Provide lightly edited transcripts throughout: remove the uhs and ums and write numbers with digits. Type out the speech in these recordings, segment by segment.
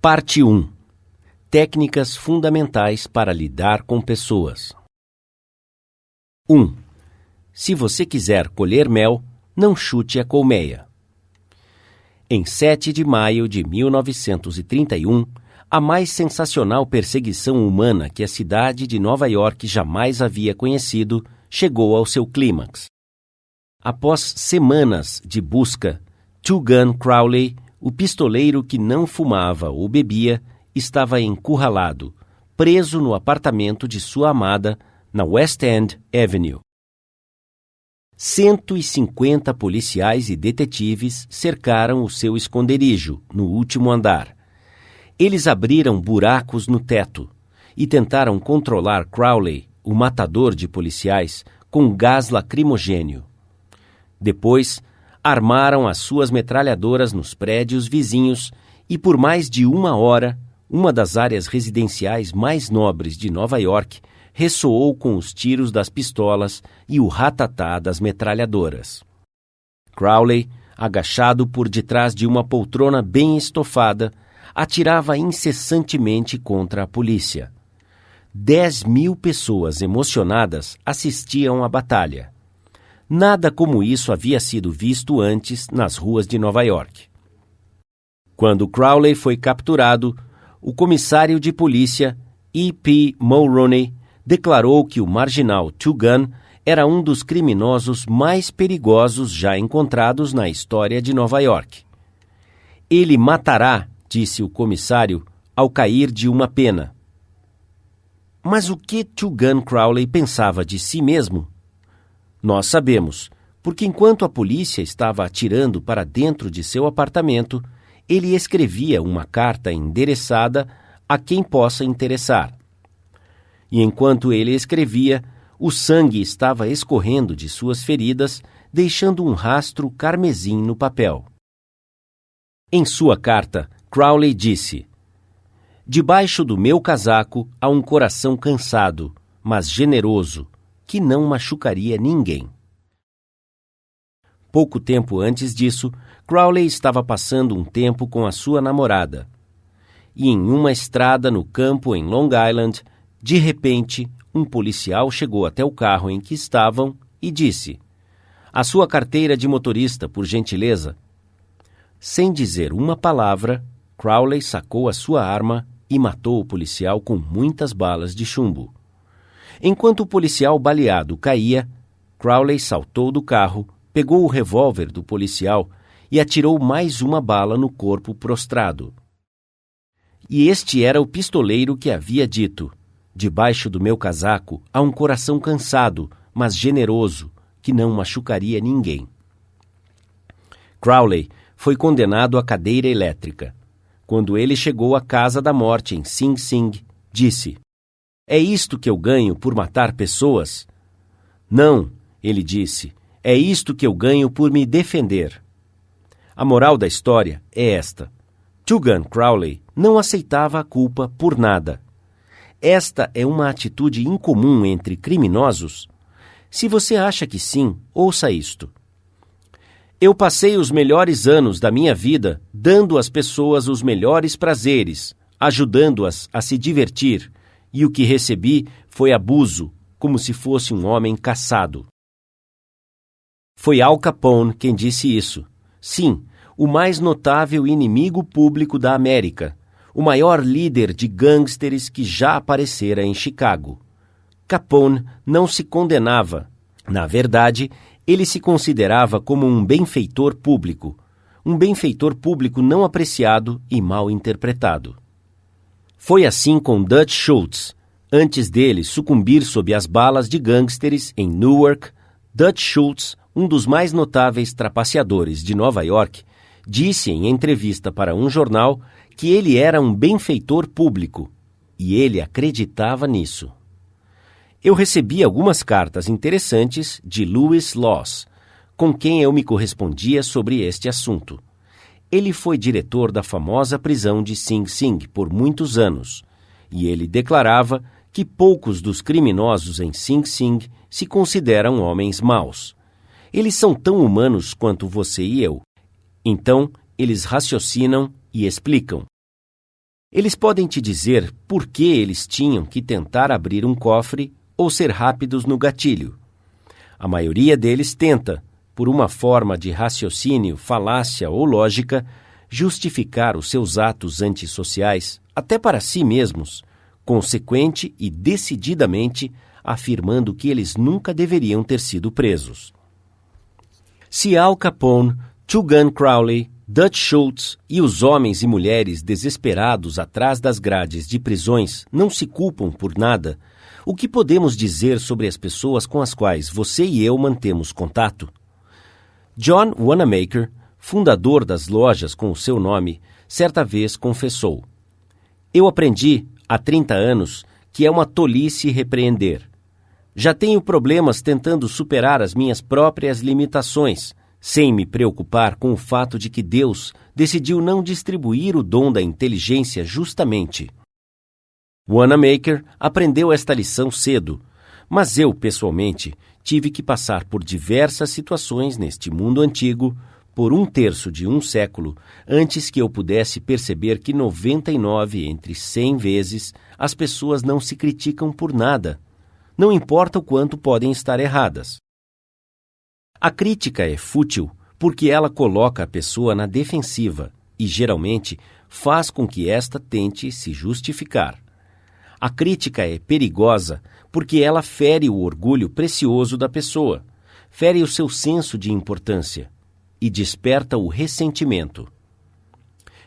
Parte 1. Técnicas fundamentais para lidar com pessoas. 1. Se você quiser colher mel, não chute a colmeia. Em 7 de maio de 1931, a mais sensacional perseguição humana que a cidade de Nova York jamais havia conhecido chegou ao seu clímax. Após semanas de busca, Two Gun Crowley, o pistoleiro que não fumava ou bebia, estava encurralado, preso no apartamento de sua amada na West End Avenue. 150 policiais e detetives cercaram o seu esconderijo no último andar. Eles abriram buracos no teto e tentaram controlar Crowley, o matador de policiais, com gás lacrimogênio. Depois, armaram as suas metralhadoras nos prédios vizinhos e, por mais de 1 hora, uma das áreas residenciais mais nobres de Nova York ressoou com os tiros das pistolas e o ratatá das metralhadoras. Crowley, agachado por detrás de uma poltrona bem estofada, atirava incessantemente contra a polícia. 10.000 pessoas emocionadas assistiam à batalha. Nada como isso havia sido visto antes nas ruas de Nova York. Quando Crowley foi capturado, o comissário de polícia, E.P. Mulroney, declarou que o marginal Two Gun era um dos criminosos mais perigosos já encontrados na história de Nova York. Ele matará, disse o comissário, ao cair de uma pena. Mas o que Two Gun Crowley pensava de si mesmo? Nós sabemos, porque enquanto a polícia estava atirando para dentro de seu apartamento, ele escrevia uma carta endereçada a quem possa interessar. E enquanto ele escrevia, o sangue estava escorrendo de suas feridas, deixando um rastro carmesim no papel. Em sua carta, Crowley disse: "Debaixo do meu casaco há um coração cansado, mas generoso, que não machucaria ninguém." Pouco tempo antes disso, Crowley estava passando um tempo com a sua namorada. E em uma estrada no campo em Long Island, de repente, um policial chegou até o carro em que estavam e disse: "A sua carteira de motorista, por gentileza." Sem dizer uma palavra, Crowley sacou a sua arma e matou o policial com muitas balas de chumbo. Enquanto o policial baleado caía, Crowley saltou do carro, pegou o revólver do policial e atirou mais uma bala no corpo prostrado. E este era o pistoleiro que havia dito: "Debaixo do meu casaco há um coração cansado, mas generoso, que não machucaria ninguém." Crowley foi condenado à cadeira elétrica. Quando ele chegou à casa da morte em Sing Sing, disse: "É isto que eu ganho por matar pessoas?" "Não," ele disse, "é isto que eu ganho por me defender." A moral da história é esta: Two Gun Crowley não aceitava a culpa por nada. Esta é uma atitude incomum entre criminosos? Se você acha que sim, ouça isto. "Eu passei os melhores anos da minha vida dando às pessoas os melhores prazeres, ajudando-as a se divertir, e o que recebi foi abuso, como se fosse um homem caçado." Foi Al Capone quem disse isso. Sim, o mais notável inimigo público da América, o maior líder de gangsters que já aparecera em Chicago. Capone não se condenava. Na verdade, ele se considerava como um benfeitor público não apreciado e mal interpretado. Foi assim com Dutch Schultz. Antes dele sucumbir sob as balas de gangsters em Newark, Dutch Schultz, um dos mais notáveis trapaceadores de Nova York, disse em entrevista para um jornal que ele era um benfeitor público, e ele acreditava nisso. Eu recebi algumas cartas interessantes de Louis Loss, com quem eu me correspondia sobre este assunto. Ele foi diretor da famosa prisão de Sing Sing por muitos anos, e ele declarava que poucos dos criminosos em Sing Sing se consideram homens maus. Eles são tão humanos quanto você e eu. Então, eles raciocinam e explicam. Eles podem te dizer por que eles tinham que tentar abrir um cofre ou ser rápidos no gatilho. A maioria deles tenta, por uma forma de raciocínio, falácia ou lógica, justificar os seus atos antissociais, até para si mesmos, consequente e decididamente afirmando que eles nunca deveriam ter sido presos. Se Al Capone, Two Gun Crowley, Dutch Schultz e os homens e mulheres desesperados atrás das grades de prisões não se culpam por nada, o que podemos dizer sobre as pessoas com as quais você e eu mantemos contato? John Wanamaker, fundador das lojas com o seu nome, certa vez confessou: "Eu aprendi, há 30 anos, que é uma tolice repreender. Já tenho problemas tentando superar as minhas próprias limitações, sem me preocupar com o fato de que Deus decidiu não distribuir o dom da inteligência justamente." Wanamaker aprendeu esta lição cedo, mas eu, pessoalmente, tive que passar por diversas situações neste mundo antigo por 1/3 de um século antes que eu pudesse perceber que 99 entre 100 vezes as pessoas não se criticam por nada, não importa o quanto podem estar erradas. A crítica é fútil porque ela coloca a pessoa na defensiva e, geralmente, faz com que esta tente se justificar. A crítica é perigosa porque ela fere o orgulho precioso da pessoa, fere o seu senso de importância e desperta o ressentimento.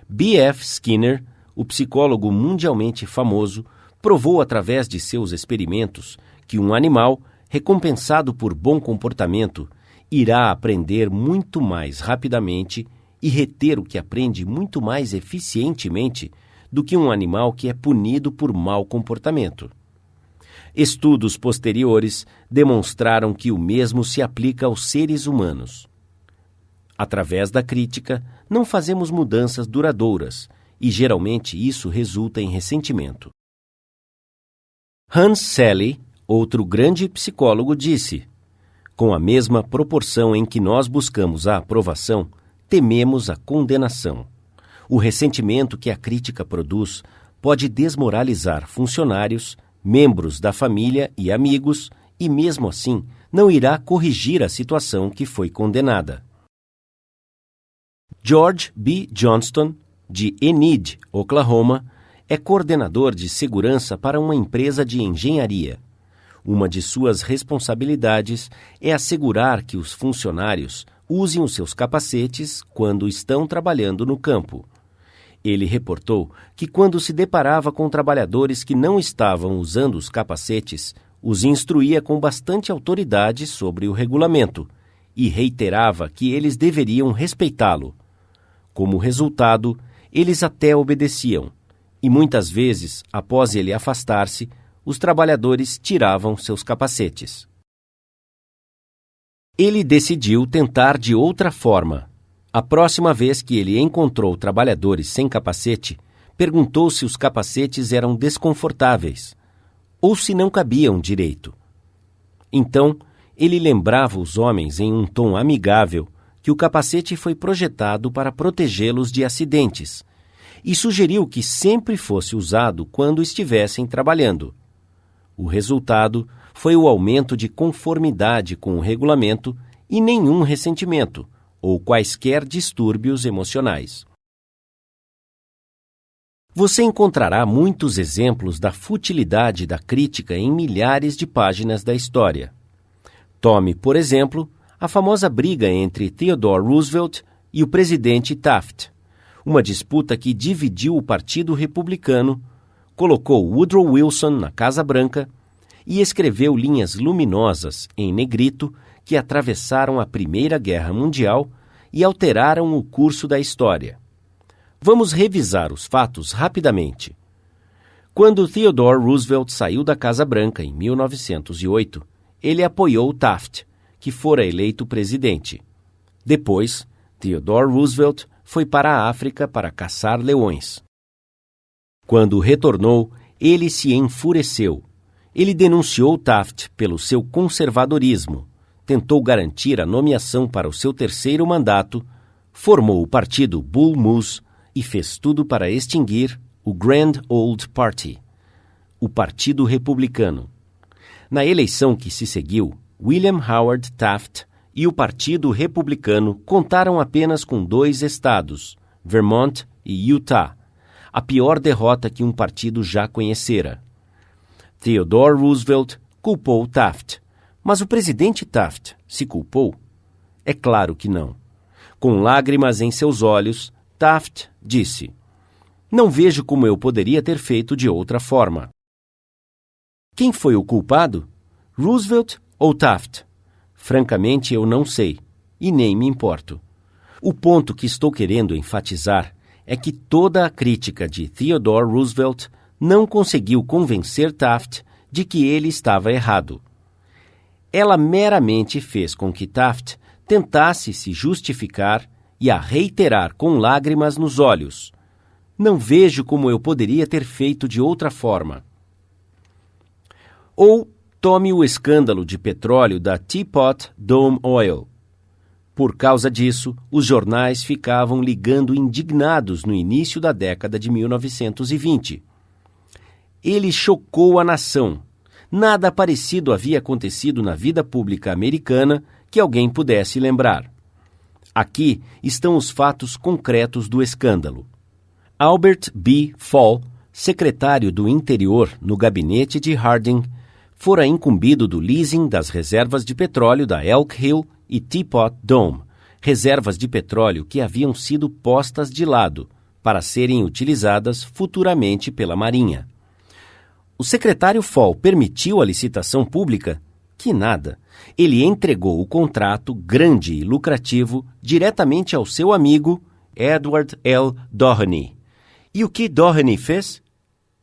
B.F. Skinner, o psicólogo mundialmente famoso, provou através de seus experimentos que um animal, recompensado por bom comportamento, irá aprender muito mais rapidamente e reter o que aprende muito mais eficientemente do que um animal que é punido por mau comportamento. Estudos posteriores demonstraram que o mesmo se aplica aos seres humanos. Através da crítica, não fazemos mudanças duradouras e geralmente isso resulta em ressentimento. Hans Selye, outro grande psicólogo, disse: "Com a mesma proporção em que nós buscamos a aprovação, tememos a condenação. O ressentimento que a crítica produz pode desmoralizar funcionários, membros da família e amigos, e mesmo assim não irá corrigir a situação que foi condenada." George B. Johnston, de Enid, Oklahoma, é coordenador de segurança para uma empresa de engenharia. Uma de suas responsabilidades é assegurar que os funcionários usem os seus capacetes quando estão trabalhando no campo. Ele reportou que quando se deparava com trabalhadores que não estavam usando os capacetes, os instruía com bastante autoridade sobre o regulamento e reiterava que eles deveriam respeitá-lo. Como resultado, eles até obedeciam, e muitas vezes, após ele afastar-se, os trabalhadores tiravam seus capacetes. Ele decidiu tentar de outra forma. A próxima vez que ele encontrou trabalhadores sem capacete, perguntou se os capacetes eram desconfortáveis ou se não cabiam direito. Então, ele lembrava os homens em um tom amigável que o capacete foi projetado para protegê-los de acidentes e sugeriu que sempre fosse usado quando estivessem trabalhando. O resultado foi o aumento de conformidade com o regulamento e nenhum ressentimento ou quaisquer distúrbios emocionais. Você encontrará muitos exemplos da futilidade da crítica em milhares de páginas da história. Tome, por exemplo, a famosa briga entre Theodore Roosevelt e o presidente Taft, uma disputa que dividiu o Partido Republicano, colocou Woodrow Wilson na Casa Branca e escreveu linhas luminosas em negrito que atravessaram a Primeira Guerra Mundial e alteraram o curso da história. Vamos revisar os fatos rapidamente. Quando Theodore Roosevelt saiu da Casa Branca em 1908, ele apoiou Taft, que fora eleito presidente. Depois, Theodore Roosevelt foi para a África para caçar leões. Quando retornou, ele se enfureceu. Ele denunciou Taft pelo seu conservadorismo, tentou garantir a nomeação para o seu terceiro mandato, formou o partido Bull Moose e fez tudo para extinguir o Grand Old Party, o Partido Republicano. Na eleição que se seguiu, William Howard Taft e o Partido Republicano contaram apenas com 2 estados, Vermont e Utah, a pior derrota que um partido já conhecera. Theodore Roosevelt culpou Taft, mas o presidente Taft se culpou? É claro que não. Com lágrimas em seus olhos, Taft disse: "Não vejo como eu poderia ter feito de outra forma." Quem foi o culpado? Roosevelt ou Taft? Francamente, eu não sei, e nem me importo. O ponto que estou querendo enfatizar é que toda a crítica de Theodore Roosevelt não conseguiu convencer Taft de que ele estava errado. Ela meramente fez com que Taft tentasse se justificar e a reiterar com lágrimas nos olhos: "Não vejo como eu poderia ter feito de outra forma." Ou tome o escândalo de petróleo da Teapot Dome Oil. Por causa disso, os jornais ficavam ligando indignados no início da década de 1920. Ele chocou a nação. Nada parecido havia acontecido na vida pública americana que alguém pudesse lembrar. Aqui estão os fatos concretos do escândalo. Albert B. Fall, secretário do Interior no gabinete de Harding, fora incumbido do leasing das reservas de petróleo da Elk Hill e Teapot Dome, reservas de petróleo que haviam sido postas de lado para serem utilizadas futuramente pela Marinha. O secretário Fall permitiu a licitação pública? Que nada. Ele entregou o contrato grande e lucrativo diretamente ao seu amigo Edward L. Doheny. E o que Doheny fez?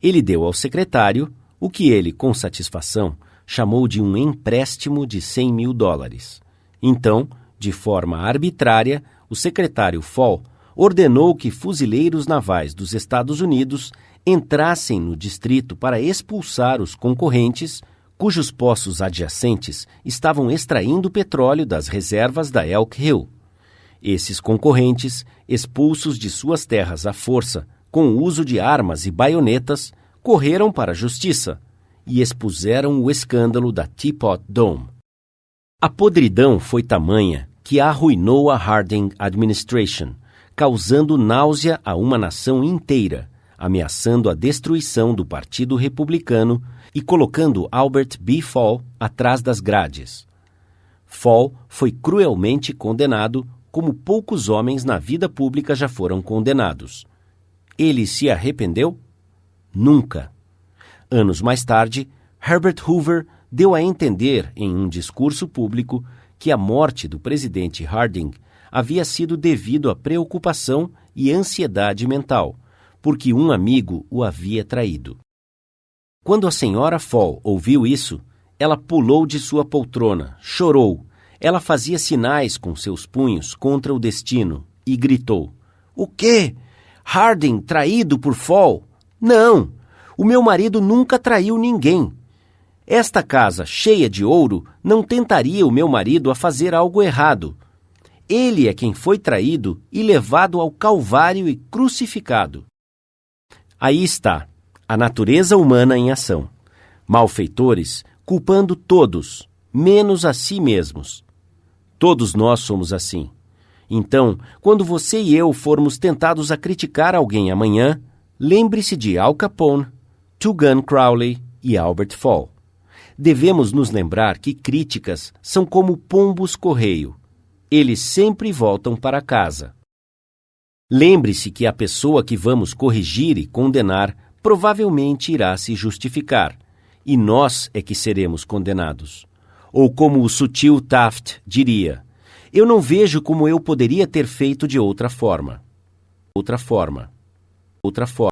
Ele deu ao secretário o que ele, com satisfação, chamou de um empréstimo de $100.000. Então, de forma arbitrária, o secretário Fall ordenou que fuzileiros navais dos Estados Unidos entrassem no distrito para expulsar os concorrentes cujos poços adjacentes estavam extraindo petróleo das reservas da Elk Hill. Esses concorrentes, expulsos de suas terras à força, com o uso de armas e baionetas, correram para a justiça e expuseram o escândalo da Teapot Dome. A podridão foi tamanha que arruinou a Harding Administration, causando náusea a uma nação inteira, ameaçando a destruição do Partido Republicano e colocando Albert B. Fall atrás das grades. Fall foi cruelmente condenado, como poucos homens na vida pública já foram condenados. Ele se arrependeu? Nunca. Anos mais tarde, Herbert Hoover deu a entender em um discurso público que a morte do presidente Harding havia sido devido à preocupação e ansiedade mental, porque um amigo o havia traído. Quando a senhora Fall ouviu isso, ela pulou de sua poltrona, chorou. Ela fazia sinais com seus punhos contra o destino e gritou: "O quê? Harding traído por Fall? Não! O meu marido nunca traiu ninguém. Esta casa cheia de ouro não tentaria o meu marido a fazer algo errado. Ele é quem foi traído e levado ao Calvário e crucificado." Aí está, a natureza humana em ação. Malfeitores culpando todos, menos a si mesmos. Todos nós somos assim. Então, quando você e eu formos tentados a criticar alguém amanhã, lembre-se de Al Capone, Tugan Crowley e Albert Fall. Devemos nos lembrar que críticas são como pombos-correio. Eles sempre voltam para casa. Lembre-se que a pessoa que vamos corrigir e condenar provavelmente irá se justificar, e nós é que seremos condenados. Ou como o sutil Taft diria: "Eu não vejo como eu poderia ter feito de outra forma." Outra forma.